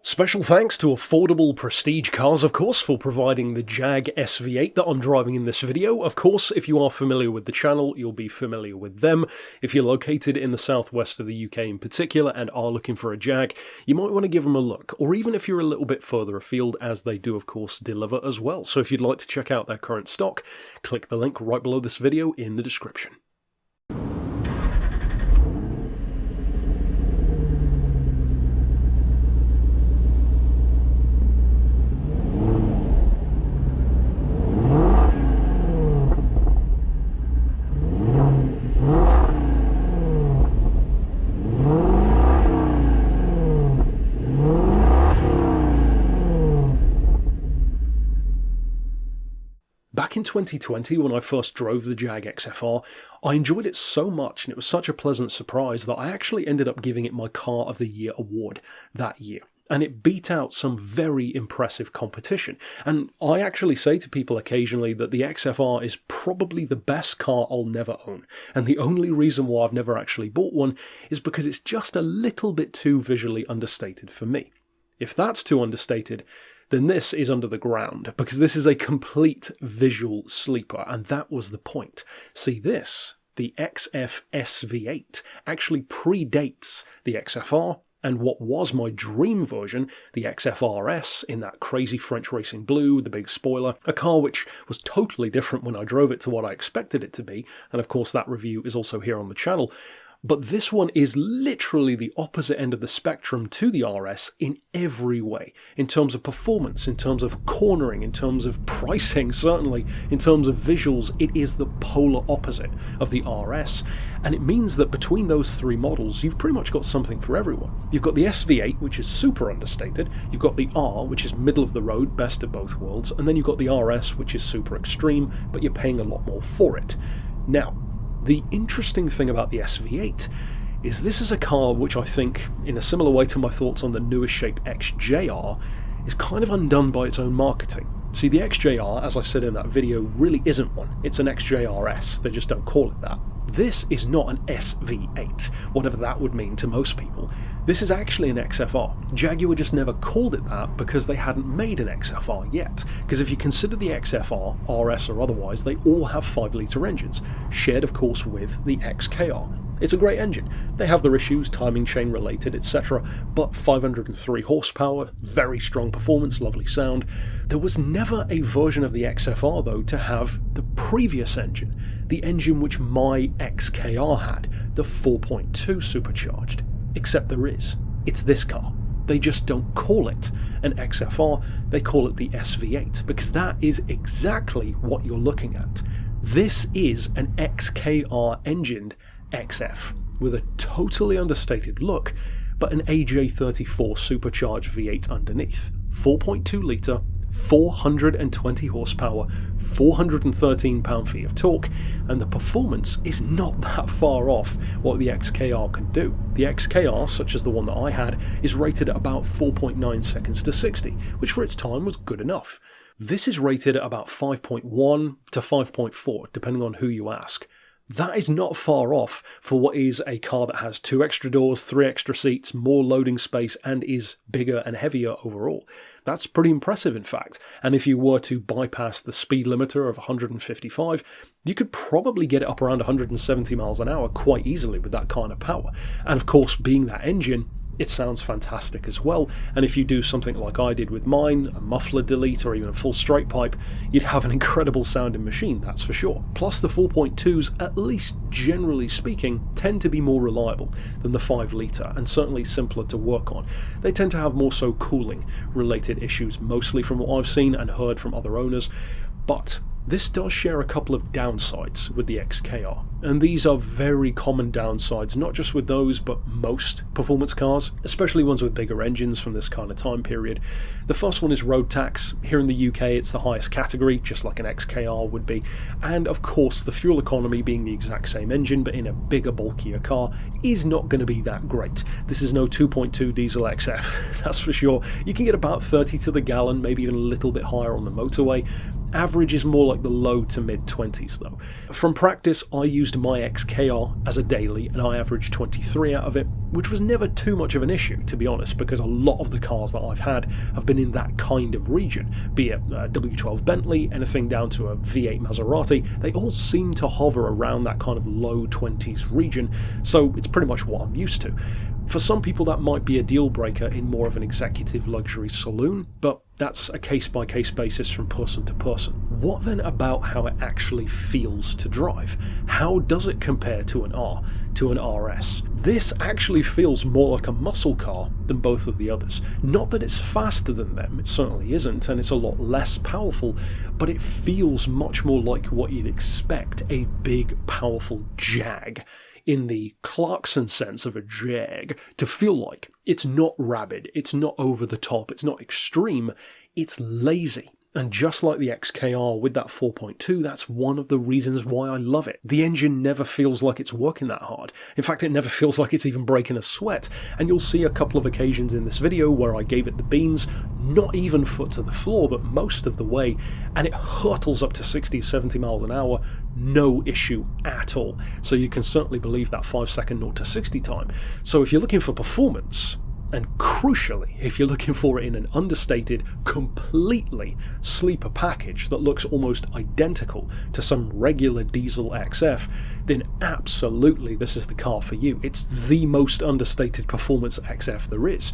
Special thanks to Affordable Prestige Cars, of course, for providing the Jag SV8 that I'm driving in this video. Of course, if you are familiar with the channel, you'll be familiar with them. If you're located in the southwest of the UK in particular and are looking for a Jag, you might want to give them a look, or even if you're a little bit further afield, as they do, of course, deliver as well. So if you'd like to check out their current stock, click the link right below this video in the description. Back in 2020, when I first drove the Jag XFR, I enjoyed it so much and it was such a pleasant surprise that I actually ended up giving it my Car of the Year award that year. And it beat out some very impressive competition. And I actually say to people occasionally that the XFR is probably the best car I'll never own. And the only reason why I've never actually bought one is because it's just a little bit too visually understated for me. If that's too understated, then this is under the ground, because this is a complete visual sleeper, and that was the point. See, this, the XF SV8, actually predates the XFR, and what was my dream version, the XFR-S, in that crazy French racing blue with the big spoiler, a car which was totally different when I drove it to what I expected it to be, and of course that review is also here on the channel. But this one is literally the opposite end of the spectrum to the RS in every way. In terms of performance, in terms of cornering, in terms of pricing, certainly, in terms of visuals, it is the polar opposite of the RS. And it means that between those three models, you've pretty much got something for everyone. You've got the SV8, which is super understated. You've got the R, which is middle of the road, best of both worlds. And then you've got the RS, which is super extreme, but you're paying a lot more for it. Now, the interesting thing about the SV8 is this is a car which I think, in a similar way to my thoughts on the newest shape XJR, is kind of undone by its own marketing. See, the XJR, as I said in that video, really isn't one. It's an XFR-S, they just don't call it that. This is not an SV8, whatever that would mean to most people. This is actually an XFR. Jaguar just never called it that because they hadn't made an XFR yet. Because if you consider the XFR, RS or otherwise, they all have 5-litre engines, shared of course with the XKR. It's a great engine. They have their issues, timing chain related, etc., but 503 horsepower, very strong performance, lovely sound. There was never a version of the XFR though to have the previous engine, the engine which my XKR had, the 4.2 Supercharged. Except there is. It's this car. They just don't call it an XFR, they call it the SV8, because that is exactly what you're looking at. This is an XKR engined XF with a totally understated look, but an AJ34 supercharged V8 underneath. 4.2 litre, 420 horsepower, 413 pound-feet of torque, and the performance is not that far off what the XKR can do. The XKR, such as the one that I had, is rated at about 4.9 seconds to 60, which for its time was good enough. This is rated at about 5.1 to 5.4, depending on who you ask. That is not far off for what is a car that has 2 extra doors, 3 extra seats, more loading space, and is bigger and heavier overall. That's pretty impressive, in fact. And if you were to bypass the speed limiter of 155, you could probably get it up around 170 miles an hour quite easily with that kind of power. And of course, being that engine, it sounds fantastic as well, and if you do something like I did with mine, a muffler delete or even a full straight pipe, you'd have an incredible sounding machine, that's for sure. Plus the 4.2s, at least generally speaking, tend to be more reliable than the 5-litre and certainly simpler to work on. They tend to have more so cooling related issues, mostly from what I've seen and heard from other owners, but this does share a couple of downsides with the XKR, and these are very common downsides, not just with those, but most performance cars, especially ones with bigger engines from this kind of time period. The first one is road tax. Here in the UK it's the highest category, just like an XKR would be, and of course the fuel economy, being the exact same engine but in a bigger, bulkier car, is not going to be that great. This is no 2.2 diesel XF, that's for sure. You can get about 30 to the gallon, maybe even a little bit higher on the motorway. Average is more like the low to mid 20s though. From practice, I used my XKR as a daily and I averaged 23 out of it. which was never too much of an issue, to be honest, because a lot of the cars that I've had have been in that kind of region, be it a W12 Bentley, anything down to a V8 Maserati. They all seem to hover around that kind of low 20s region, so it's pretty much what I'm used to. For some people that might be a deal breaker in more of an executive luxury saloon, but that's a case-by-case basis from person to person. What then about how it actually feels to drive? How does it compare to an R, to an RS? This actually feels more like a muscle car than both of the others. Not that it's faster than them, it certainly isn't, and it's a lot less powerful, but it feels much more like what you'd expect a big, powerful Jag, in the Clarkson sense of a Jag, to feel like. It's not rabid, it's not over the top, it's not extreme, it's lazy. And just like the XKR with that 4.2, that's one of the reasons why I love it. The engine never feels like it's working that hard. In fact, it never feels like it's even breaking a sweat. And you'll see a couple of occasions in this video where I gave it the beans, not even foot to the floor, but most of the way, and it hurtles up to 60, 70 miles an hour, no issue at all. So you can certainly believe that 5-second 0 to 60 time. So if you're looking for performance, and crucially, if you're looking for it in an understated, completely sleeper package that looks almost identical to some regular diesel XF, then absolutely this is the car for you. It's the most understated performance XF there is.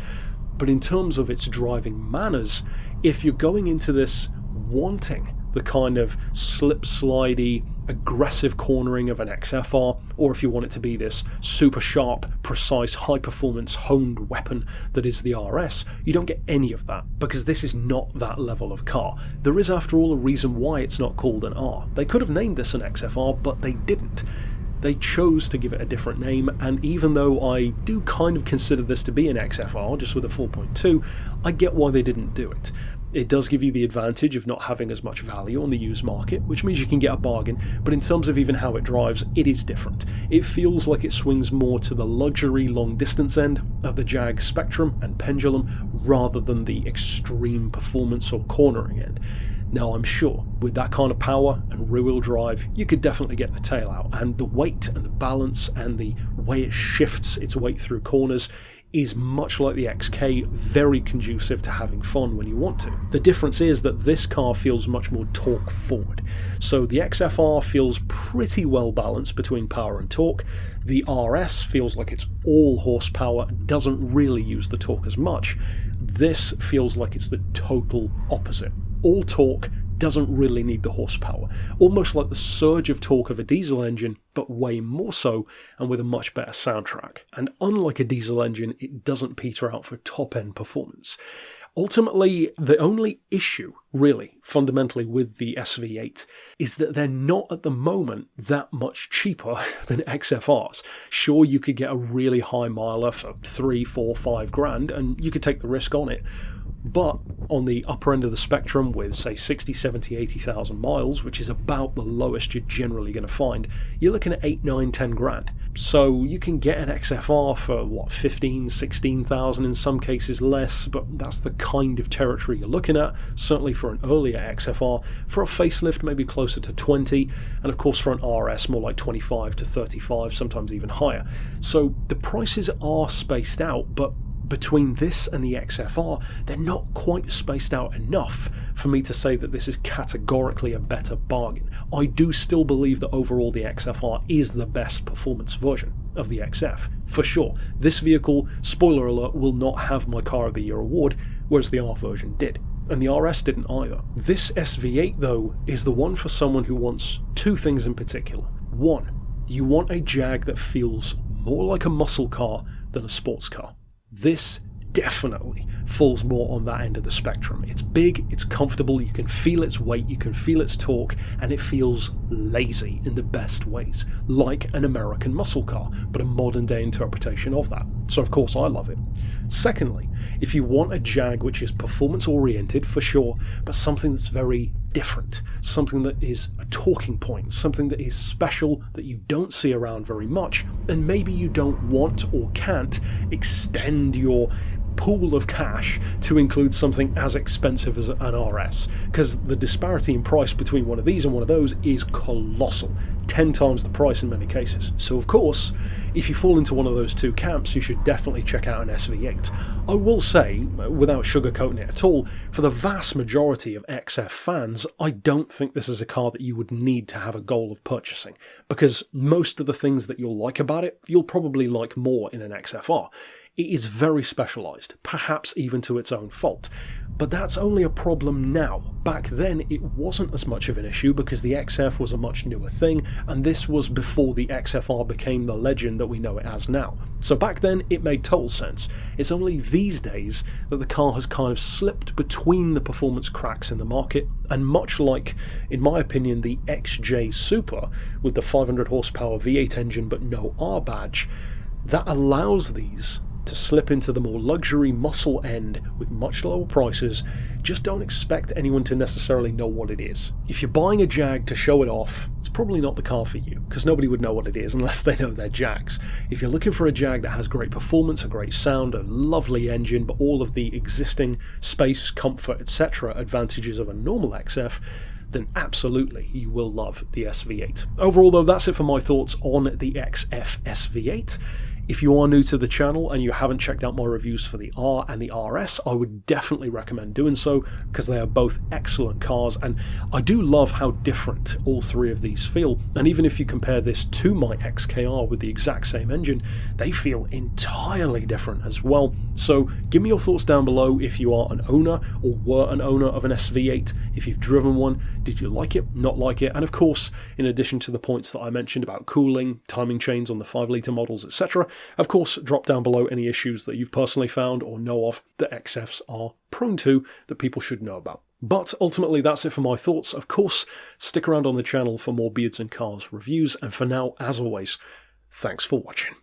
But in terms of its driving manners, if you're going into this wanting the kind of slip-slidey, aggressive cornering of an XFR, or if you want it to be this super sharp, precise, high-performance, honed weapon that is the RS, you don't get any of that, because this is not that level of car. There is, after all, a reason why it's not called an R. They could have named this an XFR, but they didn't. They chose to give it a different name, and even though I do kind of consider this to be an XFR, just with a 4.2, I get why they didn't do it. It does give you the advantage of not having as much value on the used market, which means you can get a bargain, but in terms of even how it drives, it is different. It feels like it swings more to the luxury long-distance end of the Jag spectrum and pendulum, rather than the extreme performance or cornering end. Now, I'm sure with that kind of power and rear-wheel drive, you could definitely get the tail out, and the weight and the balance and the way it shifts its weight through corners is much like the XK, very conducive to having fun when you want to. The difference is that this car feels much more torque forward. So the XFR feels pretty well balanced between power and torque. The RS feels like it's all horsepower, doesn't really use the torque as much. This feels like it's the total opposite. All torque, doesn't really need the horsepower. Almost like the surge of torque of a diesel engine, but way more so, and with a much better soundtrack. And unlike a diesel engine, it doesn't peter out for top-end performance. Ultimately, the only issue, really, fundamentally with the SV8 is that they're not at the moment that much cheaper than XFRs. Sure, you could get a really high miler for 3, 4, 5 grand, and you could take the risk on it. But on the upper end of the spectrum with, say, 60, 70, 80,000 miles, which is about the lowest you're generally going to find, you're looking at 8, 9, 10 grand. So you can get an XFR for, what, 15, 16,000, in some cases less, but that's the kind of territory you're looking at, certainly for an earlier XFR. For a facelift, maybe closer to 20, and of course for an RS, more like 25 to 35, sometimes even higher. So the prices are spaced out, but between this and the XFR, they're not quite spaced out enough for me to say that this is categorically a better bargain. I do still believe that overall the XFR is the best performance version of the XF, for sure. This vehicle, spoiler alert, will not have my Car of the Year award, whereas the R version did. And the RS didn't either. This SV8, though, is the one for someone who wants two things in particular. One, you want a Jag that feels more like a muscle car than a sports car. This definitely falls more on that end of the spectrum. It's big, it's comfortable, you can feel its weight, you can feel its torque, and it feels lazy in the best ways, like an American muscle car, but a modern day interpretation of that. So of course I love it. Secondly, if you want a Jag which is performance oriented, for sure, but something that's very different, something that is a talking point, something that is special that you don't see around very much, and maybe you don't want or can't extend your pool of cash to include something as expensive as an RS, because the disparity in price between one of these and one of those is colossal. 10 times the price in many cases. So of course, if you fall into one of those two camps, you should definitely check out an SV8. I will say, without sugarcoating it at all, for the vast majority of XF fans, I don't think this is a car that you would need to have a goal of purchasing, because most of the things that you'll like about it, you'll probably like more in an XFR. It is very specialised, perhaps even to its own fault. But that's only a problem now. Back then it wasn't as much of an issue because the XF was a much newer thing, and this was before the XFR became the legend that we know it as now. So back then it made total sense. It's only these days that the car has kind of slipped between the performance cracks in the market, and much like, in my opinion, the XJ Super with the 500 horsepower V8 engine but no R badge, that allows these to slip into the more luxury muscle end with much lower prices. Just don't expect anyone to necessarily know what it is. If you're buying a Jag to show it off, it's probably not the car for you, because nobody would know what it is unless they know their Jags. If you're looking for a Jag that has great performance, a great sound, a lovely engine, but all of the existing space, comfort, etc. advantages of a normal XF, then absolutely you will love the SV8. Overall though, that's it for my thoughts on the XF SV8. If you are new to the channel and you haven't checked out my reviews for the R and the RS, I would definitely recommend doing so, because they are both excellent cars, and I do love how different all three of these feel. And even if you compare this to my XKR with the exact same engine, they feel entirely different as well. So give me your thoughts down below if you are an owner or were an owner of an SV8. If you've driven one, did you like it, not like it? And of course, in addition to the points that I mentioned about cooling, timing chains on the 5-litre models, etc., of course, drop down below any issues that you've personally found or know of that XFs are prone to that people should know about. But ultimately, that's it for my thoughts. Of course, stick around on the channel for more Beards and Cars reviews, and for now, as always, thanks for watching.